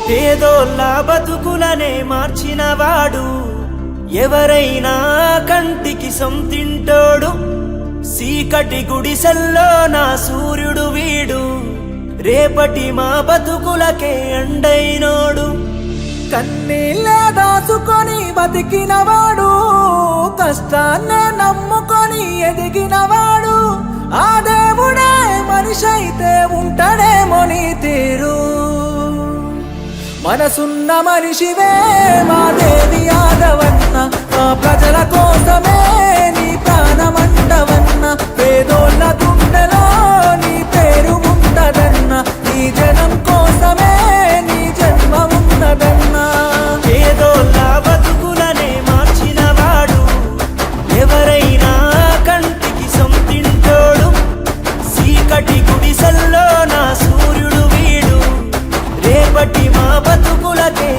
పేదోళ్ళ బతుకులనే మార్చినవాడు, ఎవరైనా కంటికి సొంతింటోడు. సీకటి గుడిసెల్లో నా సూర్యుడు వీడు, రేపటి మా బతుకులకే అండైనోడు. కన్నీళ్ళే దాచుకొని బతికినవాడు, కష్టాన్నే నమ్ముకొని ఎదిగినవాడు. ఆ దేవుడే మనిషి అయితే ఉంటాడేమో నీ తీరు. మనసున్న మనిషివే మా దేవి యాదవన్న, మా ప్రజల కోసమే నీ ప్రాణమంటవన్న. పేదోళ్ళ గుండెలో నీ పేరు ఉంటదన్న, నీ జనం కోసమే నీ జన్మ ఉన్నదన్నా. పేదోళ్ళ బతుకులనే మార్చినవాడు, ఎవరైనా కంటికి సొంతింటోడు. సీకటి గుడిసెల్లో నా సూర్యుడు వీడు, రేపటి మా బతుకులకే